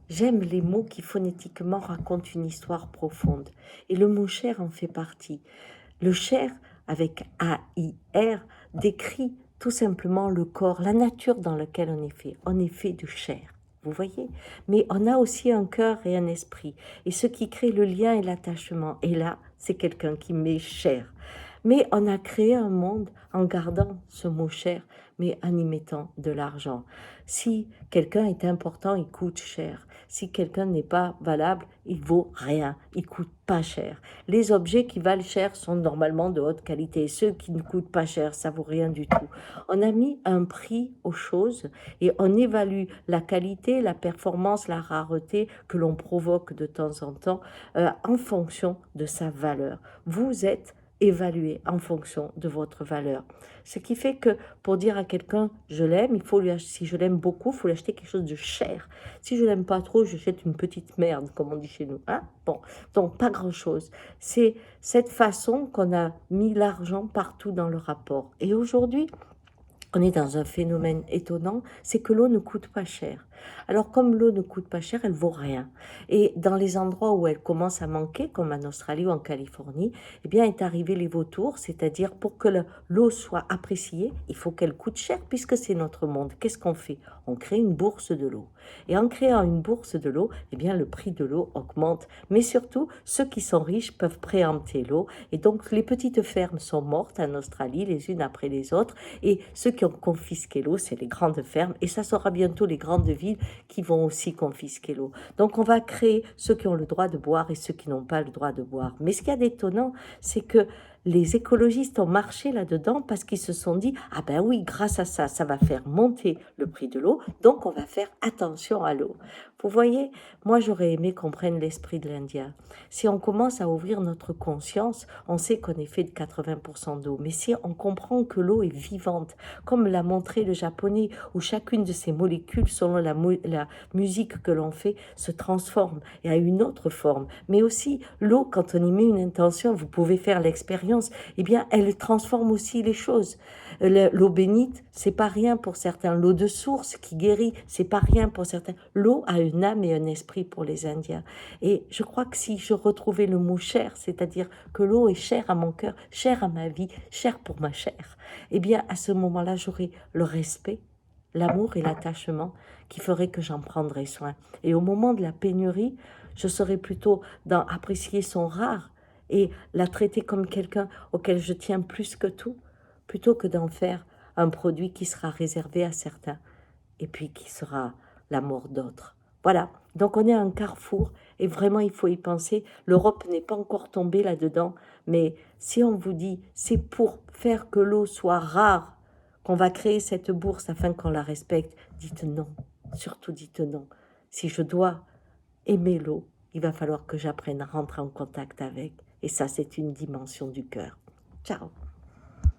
J'aime les mots qui phonétiquement racontent une histoire profonde. Et le mot cher en fait partie. Le cher, avec A-I-R, décrit tout simplement le corps, la nature dans laquelle on est fait. On est fait de chair. Vous voyez? Mais on a aussi un cœur et un esprit. Et ce qui crée le lien et l'attachement. Et là, c'est quelqu'un qui m'est cher. Mais on a créé un monde en gardant ce mot cher, mais en y mettant de l'argent. Si quelqu'un est important, il coûte cher. Si quelqu'un n'est pas valable, il vaut rien, il coûte pas cher. Les objets qui valent cher sont normalement de haute qualité. Ceux qui ne coûtent pas cher, ça vaut rien du tout. On a mis un prix aux choses et on évalue la qualité, la performance, la rareté que l'on provoque de temps en temps en fonction de sa valeur. Vous êtes évalué en fonction de votre valeur. Ce qui fait que pour dire à quelqu'un je l'aime, il faut lui acheter, si je l'aime beaucoup, il faut lui acheter quelque chose de cher. Si je l'aime pas trop, je jette une petite merde, comme on dit chez nous. Hein, bon, donc pas grand-chose. C'est cette façon qu'on a mis l'argent partout dans le rapport. Et aujourd'hui, on est dans un phénomène étonnant, c'est que l'eau ne coûte pas cher. Alors comme l'eau ne coûte pas cher, elle vaut rien. Et dans les endroits où elle commence à manquer, comme en Australie ou en Californie, eh bien est arrivé les vautours, c'est-à-dire pour que l'eau soit appréciée, il faut qu'elle coûte cher puisque c'est notre monde. Qu'est-ce qu'on fait? On crée une bourse de l'eau. Et en créant une bourse de l'eau, eh bien le prix de l'eau augmente. Mais surtout, ceux qui sont riches peuvent préempter l'eau. Et donc les petites fermes sont mortes en Australie, les unes après les autres. Et ceux qui ont confisqué l'eau, c'est les grandes fermes. Et ça sera bientôt les grandes villes qui vont aussi confisquer l'eau. Donc on va créer ceux qui ont le droit de boire et ceux qui n'ont pas le droit de boire. Mais ce qu'il y a d'étonnant, c'est que les écologistes ont marché là-dedans parce qu'ils se sont dit « Ah ben oui, grâce à ça, ça va faire monter le prix de l'eau, donc on va faire attention à l'eau. » Vous voyez, moi j'aurais aimé qu'on prenne l'esprit de l'Indien. Si on commence à ouvrir notre conscience, on sait qu'on est fait de 80% d'eau. Mais si on comprend que l'eau est vivante, comme l'a montré le japonais, où chacune de ces molécules, selon la musique que l'on fait, se transforme et a une autre forme. Mais aussi, l'eau, quand on y met une intention, vous pouvez faire l'expérience, eh bien, elle transforme aussi les choses. L'eau bénite, c'est pas rien pour certains. L'eau de source qui guérit, c'est pas rien pour certains. L'eau a une âme et un esprit pour les Indiens. Et je crois que si je retrouvais le mot cher, c'est-à-dire que l'eau est chère à mon cœur, chère à ma vie, chère pour ma chair, eh bien, à ce moment-là, j'aurais le respect, l'amour et l'attachement qui feraient que j'en prendrais soin. Et au moment de la pénurie, je serais plutôt dans apprécier son rare et la traiter comme quelqu'un auquel je tiens plus que tout, plutôt que d'en faire un produit qui sera réservé à certains et puis qui sera la mort d'autres. Voilà, donc on est à un carrefour et vraiment il faut y penser. L'Europe n'est pas encore tombée là-dedans, mais si on vous dit c'est pour faire que l'eau soit rare qu'on va créer cette bourse afin qu'on la respecte, dites non, surtout dites non. Si je dois aimer l'eau, il va falloir que j'apprenne à rentrer en contact avec. Et ça, c'est une dimension du cœur. Ciao.